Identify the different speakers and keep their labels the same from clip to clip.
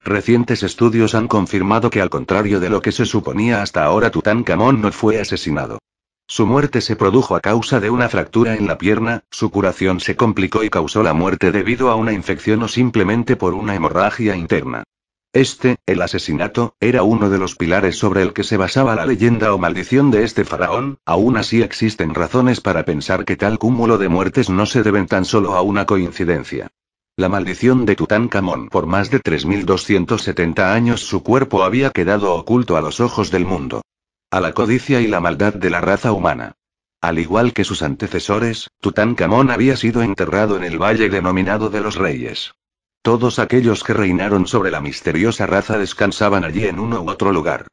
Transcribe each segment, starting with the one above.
Speaker 1: Recientes estudios han confirmado que al contrario de lo que se suponía hasta ahora, Tutankamón no fue asesinado. Su muerte se produjo a causa de una fractura en la pierna, su curación se complicó y causó la muerte debido a una infección o simplemente por una hemorragia interna. El asesinato, era uno de los pilares sobre el que se basaba la leyenda o maldición de este faraón. Aún así existen razones para pensar que tal cúmulo de muertes no se deben tan solo a una coincidencia. La maldición de Tutankamón. Por más de 3270 años su cuerpo había quedado oculto a los ojos del mundo. A la codicia y la maldad de la raza humana. Al igual que sus antecesores, Tutankamón había sido enterrado en el valle denominado de los Reyes. Todos aquellos que reinaron sobre la misteriosa raza descansaban allí en uno u otro lugar.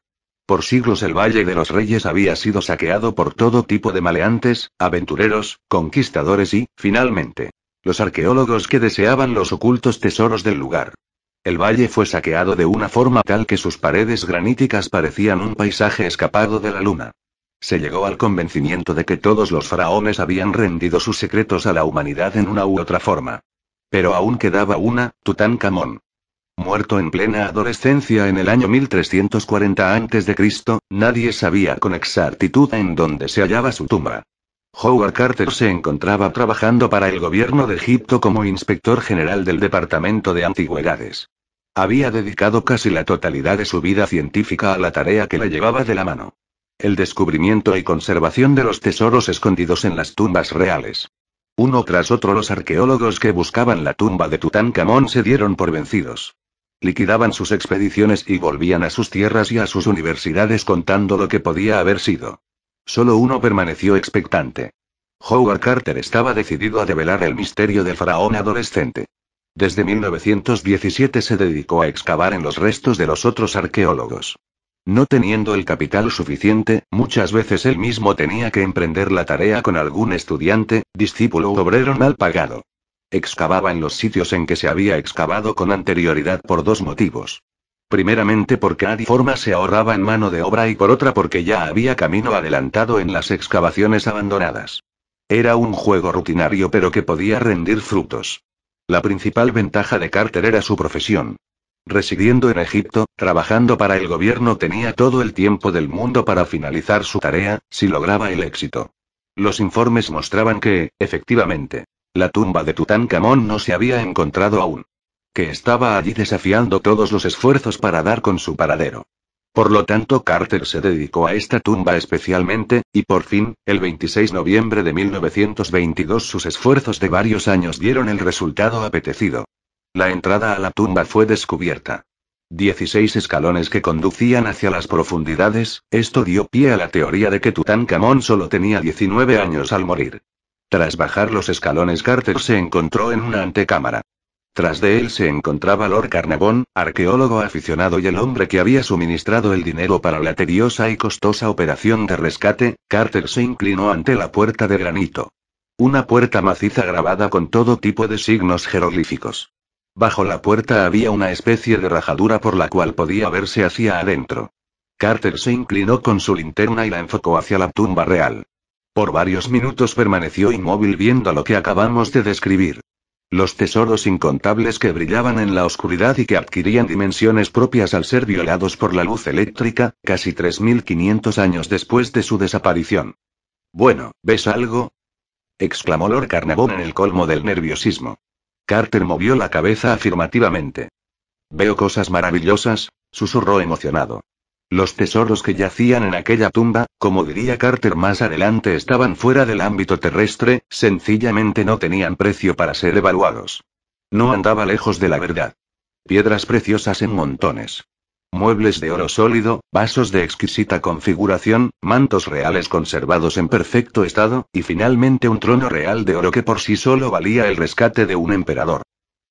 Speaker 1: Por siglos el Valle de los Reyes había sido saqueado por todo tipo de maleantes, aventureros, conquistadores y, finalmente, los arqueólogos que deseaban los ocultos tesoros del lugar. El valle fue saqueado de una forma tal que sus paredes graníticas parecían un paisaje escapado de la luna. Se llegó al convencimiento de que todos los faraones habían rendido sus secretos a la humanidad en una u otra forma. Pero aún quedaba Tutankamón. Muerto en plena adolescencia en el año 1340 a.C., nadie sabía con exactitud en dónde se hallaba su tumba. Howard Carter se encontraba trabajando para el gobierno de Egipto como inspector general del Departamento de Antigüedades. Había dedicado casi la totalidad de su vida científica a la tarea que le llevaba de la mano. El descubrimiento y conservación de los tesoros escondidos en las tumbas reales. Uno tras otro los arqueólogos que buscaban la tumba de Tutankamón se dieron por vencidos. Liquidaban sus expediciones y volvían a sus tierras y a sus universidades contando lo que podía haber sido. Solo uno permaneció expectante. Howard Carter estaba decidido a develar el misterio del faraón adolescente. Desde 1917 se dedicó a excavar en los restos de los otros arqueólogos. No teniendo el capital suficiente, muchas veces él mismo tenía que emprender la tarea con algún estudiante, discípulo u obrero mal pagado. Excavaba en los sitios en que se había excavado con anterioridad por dos motivos. Primeramente porque de forma se ahorraba en mano de obra y por otra porque ya había camino adelantado en las excavaciones abandonadas. Era un juego rutinario pero que podía rendir frutos. La principal ventaja de Carter era su profesión. Residiendo en Egipto, trabajando para el gobierno tenía todo el tiempo del mundo para finalizar su tarea, si lograba el éxito. Los informes mostraban que, efectivamente, la tumba de Tutankamón no se había encontrado aún. Que estaba allí desafiando todos los esfuerzos para dar con su paradero. Por lo tanto, Carter se dedicó a esta tumba especialmente, y por fin, el 26 de noviembre de 1922 sus esfuerzos de varios años dieron el resultado apetecido. La entrada a la tumba fue descubierta. 16 escalones que conducían hacia las profundidades, esto dio pie a la teoría de que Tutankamón solo tenía 19 años al morir. Tras bajar los escalones Carter se encontró en una antecámara. Tras de él se encontraba Lord Carnarvon, arqueólogo aficionado y el hombre que había suministrado el dinero para la tediosa y costosa operación de rescate. Carter se inclinó ante la puerta de granito. Una puerta maciza grabada con todo tipo de signos jeroglíficos. Bajo la puerta había una especie de rajadura por la cual podía verse hacia adentro. Carter se inclinó con su linterna y la enfocó hacia la tumba real. Por varios minutos permaneció inmóvil viendo lo que acabamos de describir. Los tesoros incontables que brillaban en la oscuridad y que adquirían dimensiones propias al ser violados por la luz eléctrica, casi 3500 años después de su desaparición. Bueno, ¿ves algo?, exclamó Lord Carnarvon en el colmo del nerviosismo. Carter movió la cabeza afirmativamente. Veo cosas maravillosas, susurró emocionado. Los tesoros que yacían en aquella tumba, como diría Carter más adelante, estaban fuera del ámbito terrestre, sencillamente no tenían precio para ser evaluados. No andaba lejos de la verdad. Piedras preciosas en montones. Muebles de oro sólido, vasos de exquisita configuración, mantos reales conservados en perfecto estado, y finalmente un trono real de oro que por sí solo valía el rescate de un emperador.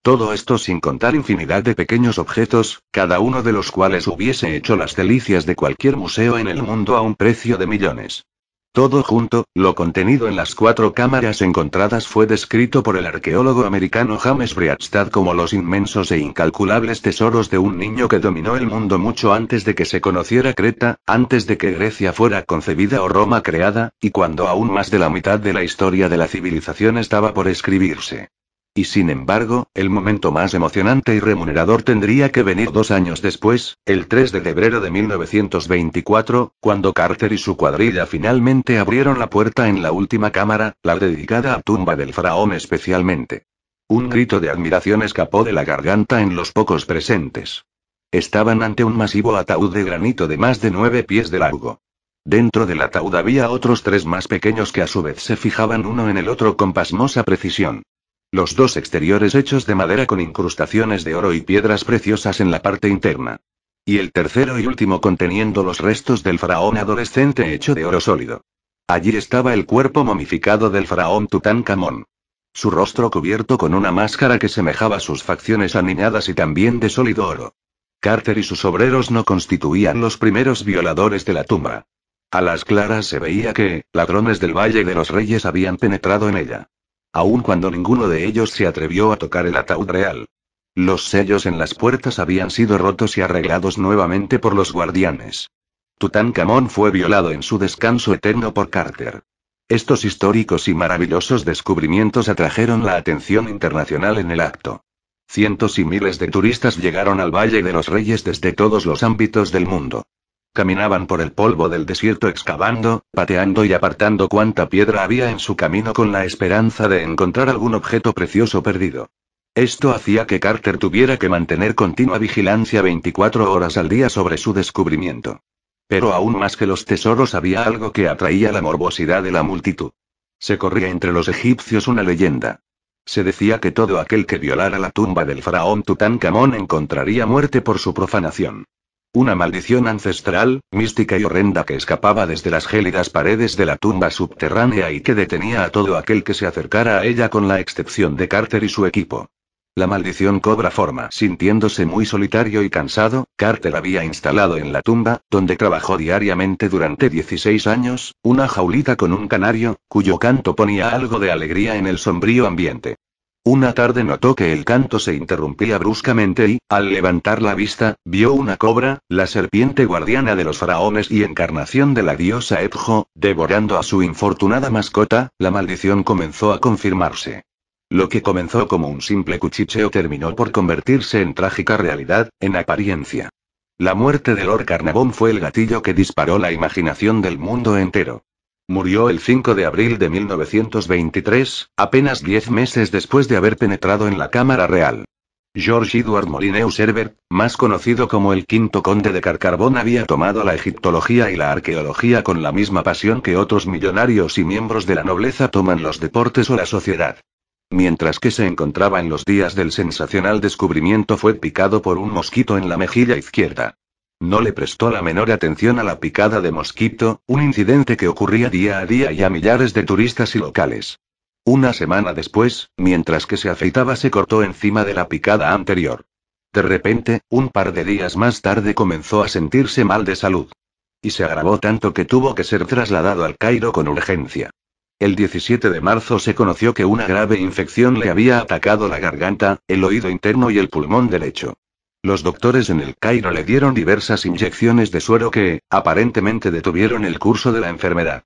Speaker 1: Todo esto sin contar infinidad de pequeños objetos, cada uno de los cuales hubiese hecho las delicias de cualquier museo en el mundo a un precio de millones. Todo junto, lo contenido en las 4 cámaras encontradas fue descrito por el arqueólogo americano James Breatstad como los inmensos e incalculables tesoros de un niño que dominó el mundo mucho antes de que se conociera Creta, antes de que Grecia fuera concebida o Roma creada, y cuando aún más de la mitad de la historia de la civilización estaba por escribirse. Y sin embargo, el momento más emocionante y remunerador tendría que venir 2 años después, el 3 de febrero de 1924, cuando Carter y su cuadrilla finalmente abrieron la puerta en la última cámara, la dedicada a tumba del faraón especialmente. Un grito de admiración escapó de la garganta en los pocos presentes. Estaban ante un masivo ataúd de granito de más de 9 pies de largo. Dentro del ataúd había otros 3 más pequeños que a su vez se fijaban uno en el otro con pasmosa precisión. Los 2 exteriores hechos de madera con incrustaciones de oro y piedras preciosas en la parte interna. Y el tercero y último conteniendo los restos del faraón adolescente hecho de oro sólido. Allí estaba el cuerpo momificado del faraón Tutankamón. Su rostro cubierto con una máscara que semejaba sus facciones aniñadas y también de sólido oro. Carter y sus obreros no constituían los primeros violadores de la tumba. A las claras se veía que, ladrones del Valle de los Reyes habían penetrado en ella. Aun cuando ninguno de ellos se atrevió a tocar el ataúd real. Los sellos en las puertas habían sido rotos y arreglados nuevamente por los guardianes. Tutankamón fue violado en su descanso eterno por Carter. Estos históricos y maravillosos descubrimientos atrajeron la atención internacional en el acto. Cientos y miles de turistas llegaron al Valle de los Reyes desde todos los ámbitos del mundo. Caminaban por el polvo del desierto excavando, pateando y apartando cuanta piedra había en su camino con la esperanza de encontrar algún objeto precioso perdido. Esto hacía que Carter tuviera que mantener continua vigilancia 24 horas al día sobre su descubrimiento. Pero aún más que los tesoros había algo que atraía la morbosidad de la multitud. Se corría entre los egipcios una leyenda. Se decía que todo aquel que violara la tumba del faraón Tutankamón encontraría muerte por su profanación. Una maldición ancestral, mística y horrenda que escapaba desde las gélidas paredes de la tumba subterránea y que detenía a todo aquel que se acercara a ella con la excepción de Carter y su equipo. La maldición cobra forma. Sintiéndose muy solitario y cansado, Carter había instalado en la tumba, donde trabajó diariamente durante 16 años, una jaulita con un canario, cuyo canto ponía algo de alegría en el sombrío ambiente. Una tarde notó que el canto se interrumpía bruscamente y, al levantar la vista, vio una cobra, la serpiente guardiana de los faraones y encarnación de la diosa Ebjo, devorando a su infortunada mascota. La maldición comenzó a confirmarse. Lo que comenzó como un simple cuchicheo terminó por convertirse en trágica realidad, en apariencia. La muerte de Lord Carnarvon fue el gatillo que disparó la imaginación del mundo entero. Murió el 5 de abril de 1923, apenas 10 meses después de haber penetrado en la Cámara Real. George Edward Molyneux Herbert, más conocido como el quinto conde de Carcarbón, había tomado la egiptología y la arqueología con la misma pasión que otros millonarios y miembros de la nobleza toman los deportes o la sociedad. Mientras que se encontraba en los días del sensacional descubrimiento, fue picado por un mosquito en la mejilla izquierda. No le prestó la menor atención a la picada de mosquito, un incidente que ocurría día a día y a millares de turistas y locales. Una semana después, mientras que se afeitaba, se cortó encima de la picada anterior. De repente, un par de días más tarde comenzó a sentirse mal de salud. Y se agravó tanto que tuvo que ser trasladado al Cairo con urgencia. El 17 de marzo se conoció que una grave infección le había atacado la garganta, el oído interno y el pulmón derecho. Los doctores en el Cairo le dieron diversas inyecciones de suero que, aparentemente, detuvieron el curso de la enfermedad.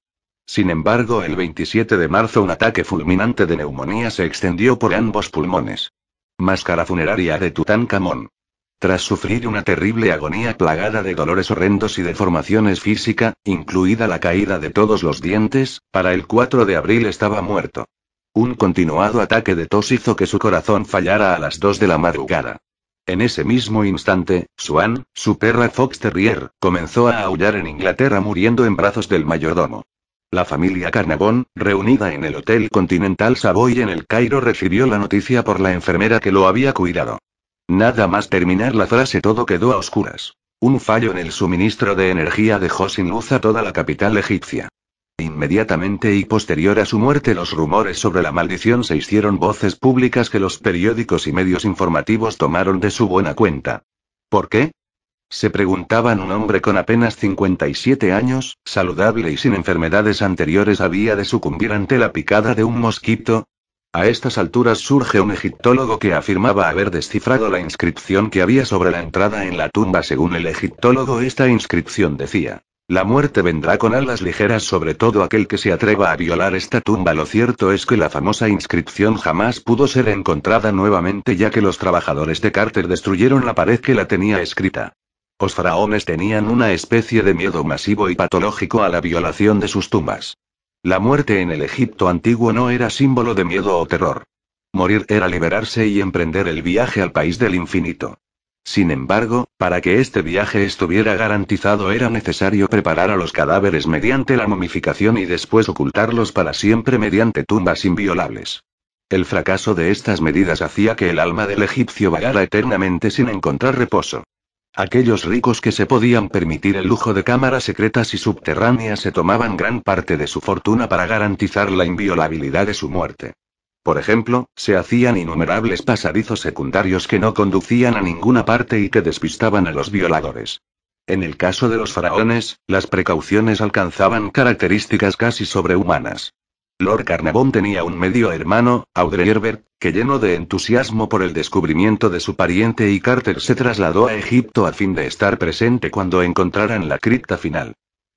Speaker 1: Sin embargo, el 27 de marzo un ataque fulminante de neumonía se extendió por ambos pulmones. Máscara funeraria de Tutankamón. Tras sufrir una terrible agonía plagada de dolores horrendos y deformaciones física, incluida la caída de todos los dientes, para el 4 de abril estaba muerto. Un continuado ataque de tos hizo que su corazón fallara a las 2 de la madrugada. En ese mismo instante, Swan, su perra Fox Terrier, comenzó a aullar en Inglaterra, muriendo en brazos del mayordomo. La familia Carnarvon, reunida en el Hotel Continental Savoy en el Cairo, recibió la noticia por la enfermera que lo había cuidado. Nada más terminar la frase todo quedó a oscuras. Un fallo en el suministro de energía dejó sin luz a toda la capital egipcia. Inmediatamente y posterior a su muerte, los rumores sobre la maldición se hicieron voces públicas que los periódicos y medios informativos tomaron de su buena cuenta. ¿Por qué?, se preguntaban. Un hombre con apenas 57 años, saludable y sin enfermedades anteriores, había de sucumbir ante la picada de un mosquito. A estas alturas surge un egiptólogo que afirmaba haber descifrado la inscripción que había sobre la entrada en la tumba. Según el egiptólogo, esta inscripción decía: La muerte vendrá con alas ligeras sobre todo aquel que se atreva a violar esta tumba. Lo cierto es que la famosa inscripción jamás pudo ser encontrada nuevamente ya que los trabajadores de Carter destruyeron la pared que la tenía escrita. Los faraones tenían una especie de miedo masivo y patológico a la violación de sus tumbas. La muerte en el Egipto antiguo no era símbolo de miedo o terror. Morir era liberarse y emprender el viaje al país del infinito. Sin embargo, para que este viaje estuviera garantizado era necesario preparar a los cadáveres mediante la momificación y después ocultarlos para siempre mediante tumbas inviolables. El fracaso de estas medidas hacía que el alma del egipcio vagara eternamente sin encontrar reposo. Aquellos ricos que se podían permitir el lujo de cámaras secretas y subterráneas se tomaban gran parte de su fortuna para garantizar la inviolabilidad de su muerte. Por ejemplo, se hacían innumerables pasadizos secundarios que no conducían a ninguna parte y que despistaban a los violadores. En el caso de los faraones, las precauciones alcanzaban características casi sobrehumanas. Lord Carnarvon tenía un medio hermano, Audrey Herbert, que lleno de entusiasmo por el descubrimiento de su pariente y Carter se trasladó a Egipto a fin de estar presente cuando encontraran la cripta final.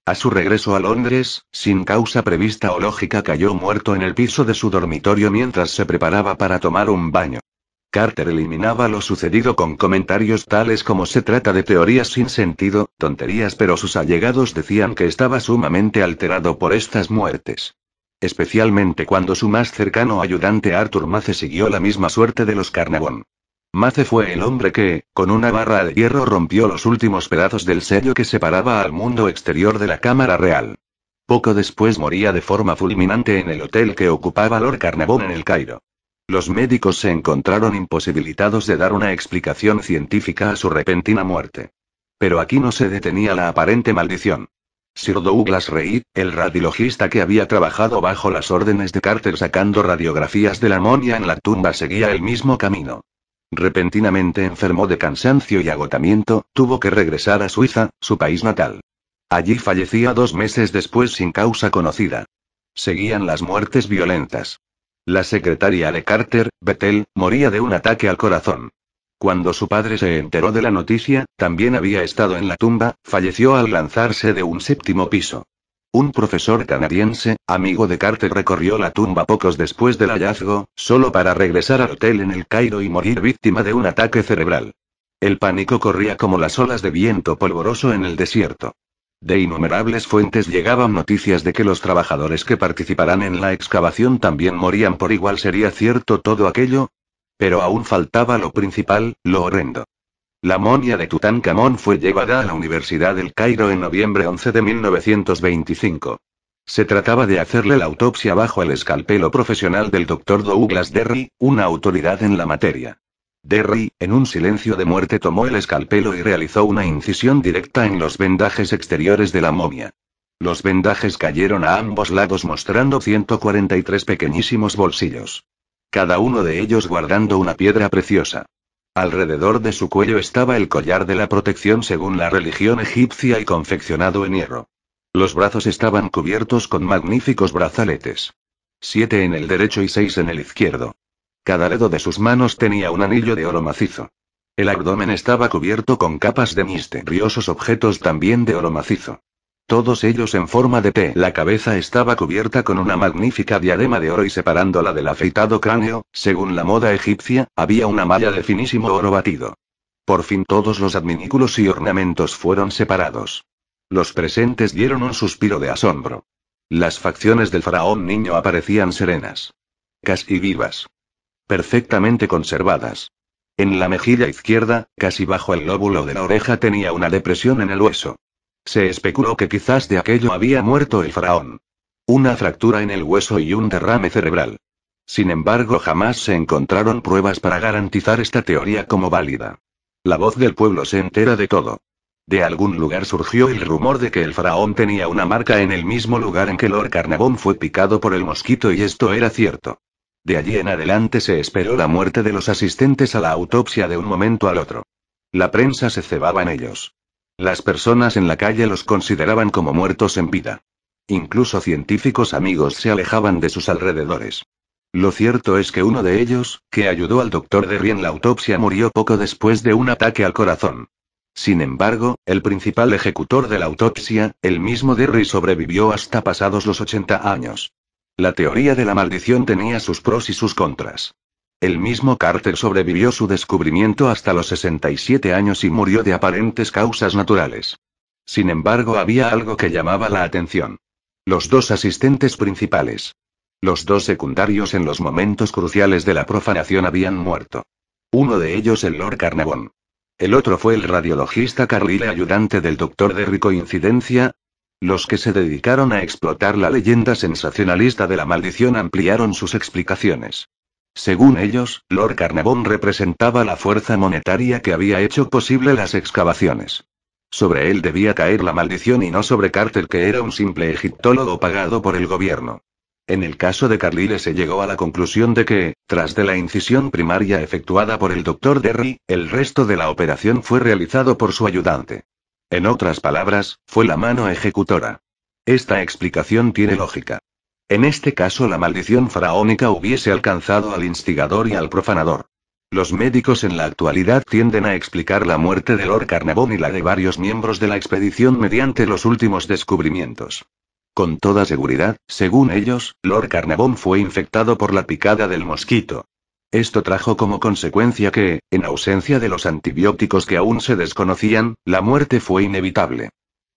Speaker 1: A su regreso a Londres, sin causa prevista o lógica cayó muerto en el piso de su dormitorio mientras se preparaba para tomar un baño. Carter eliminaba lo sucedido con comentarios tales como se trata de teorías sin sentido, tonterías, pero sus allegados decían que estaba sumamente alterado por estas muertes. Especialmente cuando su más cercano ayudante Arthur Mace siguió la misma suerte de los Carnarvon. Mace fue el hombre que, con una barra de hierro rompió los últimos pedazos del sello que separaba al mundo exterior de la cámara real. Poco después moría de forma fulminante en el hotel que ocupaba Lord Carnarvon en el Cairo. Los médicos se encontraron imposibilitados de dar una explicación científica a su repentina muerte. Pero aquí no se detenía la aparente maldición. Sir Douglas Reid, el radiologista que había trabajado bajo las órdenes de Carter sacando radiografías de la momia en la tumba, seguía el mismo camino. Repentinamente enfermó de cansancio y agotamiento, tuvo que regresar a Suiza, su país natal. Allí fallecía 2 meses después sin causa conocida. Seguían las muertes violentas. La secretaria de Carter, Bethel, moría de un ataque al corazón. Cuando su padre se enteró de la noticia, también había estado en la tumba, falleció al lanzarse de un 7º piso. Un profesor canadiense, amigo de Carter, recorrió la tumba pocos después del hallazgo, solo para regresar al hotel en el Cairo y morir víctima de un ataque cerebral. El pánico corría como las olas de viento polvoroso en el desierto. De innumerables fuentes llegaban noticias de que los trabajadores que participarán en la excavación también morían por igual. ¿Sería cierto todo aquello? Pero aún faltaba lo principal, lo horrendo. La momia de Tutankamón fue llevada a la Universidad del Cairo en noviembre 11 de 1925. Se trataba de hacerle la autopsia bajo el escalpelo profesional del Dr. Douglas Derry, una autoridad en la materia. Derry, en un silencio de muerte, tomó el escalpelo y realizó una incisión directa en los vendajes exteriores de la momia. Los vendajes cayeron a ambos lados mostrando 143 pequeñísimos bolsillos. Cada uno de ellos guardando una piedra preciosa. Alrededor de su cuello estaba el collar de la protección según la religión egipcia y confeccionado en hierro. Los brazos estaban cubiertos con magníficos brazaletes. 7 en el derecho y 6 en el izquierdo. Cada dedo de sus manos tenía un anillo de oro macizo. El abdomen estaba cubierto con capas de misteriosos objetos también de oro macizo. Todos ellos en forma de T. La cabeza estaba cubierta con una magnífica diadema de oro y separándola del afeitado cráneo, según la moda egipcia, había una malla de finísimo oro batido. Por fin todos los adminículos y ornamentos fueron separados. Los presentes dieron un suspiro de asombro. Las facciones del faraón niño aparecían serenas. Casi vivas. Perfectamente conservadas. En la mejilla izquierda, casi bajo el lóbulo de la oreja, tenía una depresión en el hueso. Se especuló que quizás de aquello había muerto el faraón. Una fractura en el hueso y un derrame cerebral. Sin embargo, jamás se encontraron pruebas para garantizar esta teoría como válida. La voz del pueblo se entera de todo. De algún lugar surgió el rumor de que el faraón tenía una marca en el mismo lugar en que Lord Carnarvon fue picado por el mosquito, y esto era cierto. De allí en adelante se esperó la muerte de los asistentes a la autopsia de un momento al otro. La prensa se cebaba en ellos. Las personas en la calle los consideraban como muertos en vida. Incluso científicos amigos se alejaban de sus alrededores. Lo cierto es que uno de ellos, que ayudó al Dr. Derry en la autopsia, murió poco después de un ataque al corazón. Sin embargo, el principal ejecutor de la autopsia, el mismo Derry, sobrevivió hasta pasados los 80 años. La teoría de la maldición tenía sus pros y sus contras. El mismo Carter sobrevivió su descubrimiento hasta los 67 años y murió de aparentes causas naturales. Sin embargo, había algo que llamaba la atención. Los dos asistentes principales. Los dos secundarios en los momentos cruciales de la profanación habían muerto. Uno de ellos el Lord Carnarvon. El otro fue el radiologista Carlyle, ayudante del Dr. Derry. ¿Coincidencia? Los que se dedicaron a explotar la leyenda sensacionalista de la maldición ampliaron sus explicaciones. Según ellos, Lord Carnarvon representaba la fuerza monetaria que había hecho posible las excavaciones. Sobre él debía caer la maldición y no sobre Carter, que era un simple egiptólogo pagado por el gobierno. En el caso de Carlyle se llegó a la conclusión de que, tras de la incisión primaria efectuada por el Dr. Derry, el resto de la operación fue realizado por su ayudante. En otras palabras, fue la mano ejecutora. Esta explicación tiene lógica. En este caso la maldición faraónica hubiese alcanzado al instigador y al profanador. Los médicos en la actualidad tienden a explicar la muerte de Lord Carnarvon y la de varios miembros de la expedición mediante los últimos descubrimientos. Con toda seguridad, según ellos, Lord Carnarvon fue infectado por la picada del mosquito. Esto trajo como consecuencia que, en ausencia de los antibióticos que aún se desconocían, la muerte fue inevitable.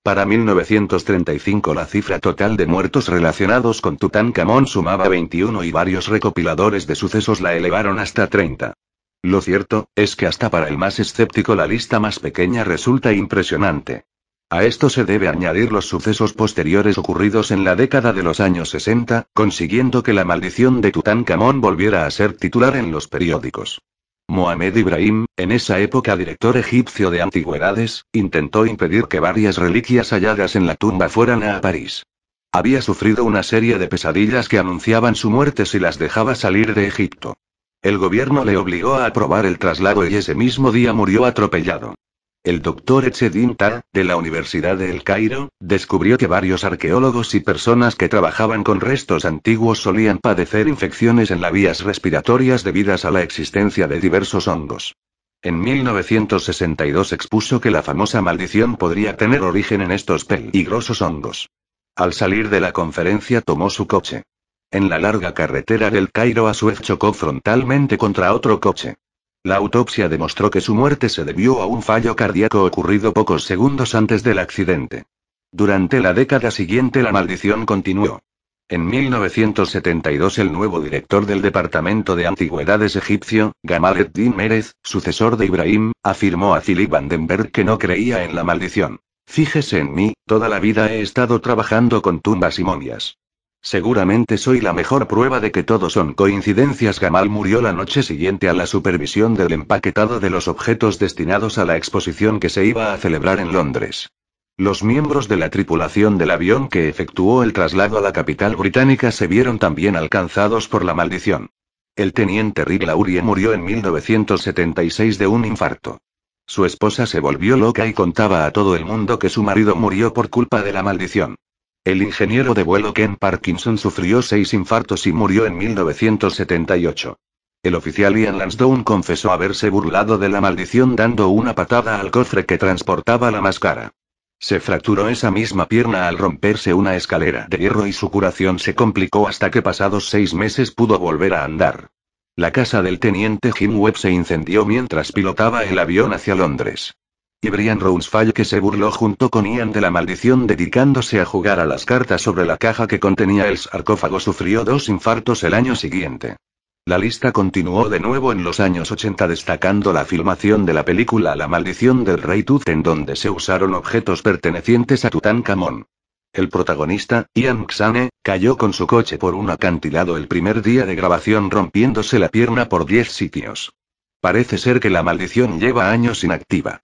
Speaker 1: Para 1935 la cifra total de muertos relacionados con Tutankamón sumaba 21 y varios recopiladores de sucesos la elevaron hasta 30. Lo cierto, es que hasta para el más escéptico la lista más pequeña resulta impresionante. A esto se debe añadir los sucesos posteriores ocurridos en la década de los años 60, consiguiendo que la maldición de Tutankamón volviera a ser titular en los periódicos. Mohamed Ibrahim, en esa época director egipcio de antigüedades, intentó impedir que varias reliquias halladas en la tumba fueran a París. Había sufrido una serie de pesadillas que anunciaban su muerte si las dejaba salir de Egipto. El gobierno le obligó a aprobar el traslado y ese mismo día murió atropellado. El doctor Ezzedine Tar, de la Universidad de El Cairo, descubrió que varios arqueólogos y personas que trabajaban con restos antiguos solían padecer infecciones en las vías respiratorias debidas a la existencia de diversos hongos. En 1962 expuso que la famosa maldición podría tener origen en estos peligrosos hongos. Al salir de la conferencia tomó su coche. En la larga carretera del Cairo a Suez chocó frontalmente contra otro coche. La autopsia demostró que su muerte se debió a un fallo cardíaco ocurrido pocos segundos antes del accidente. Durante la década siguiente la maldición continuó. En 1972 el nuevo director del Departamento de Antigüedades egipcio, Gamal Eddin Merez, sucesor de Ibrahim, afirmó a Philip Vandenberg que no creía en la maldición. Fíjese en mí, toda la vida he estado trabajando con tumbas y momias. Seguramente soy la mejor prueba de que todo son coincidencias. Gamal murió la noche siguiente a la supervisión del empaquetado de los objetos destinados a la exposición que se iba a celebrar en Londres. Los miembros de la tripulación del avión que efectuó el traslado a la capital británica se vieron también alcanzados por la maldición. El teniente Rick Laurie murió en 1976 de un infarto. Su esposa se volvió loca y contaba a todo el mundo que su marido murió por culpa de la maldición. El ingeniero de vuelo Ken Parkinson sufrió 6 infartos y murió en 1978. El oficial Ian Lansdowne confesó haberse burlado de la maldición dando una patada al cofre que transportaba la máscara. Se fracturó esa misma pierna al romperse una escalera de hierro y su curación se complicó hasta que pasados 6 meses pudo volver a andar. La casa del teniente Jim Webb se incendió mientras pilotaba el avión hacia Londres. Y Brian Rousseff, que se burló junto con Ian de la maldición dedicándose a jugar a las cartas sobre la caja que contenía el sarcófago, sufrió 2 infartos el año siguiente. La lista continuó de nuevo en los años 80 destacando la filmación de la película La maldición del rey Tut, en donde se usaron objetos pertenecientes a Tutankamón. El protagonista, Ian Xane, cayó con su coche por un acantilado el primer día de grabación rompiéndose la pierna por 10 sitios. Parece ser que la maldición lleva años inactiva.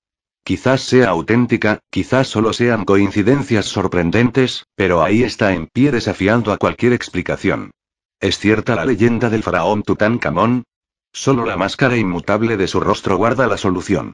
Speaker 1: Quizás sea auténtica, quizás solo sean coincidencias sorprendentes, pero ahí está en pie desafiando a cualquier explicación. ¿Es cierta la leyenda del faraón Tutankamón? Solo la máscara inmutable de su rostro guarda la solución.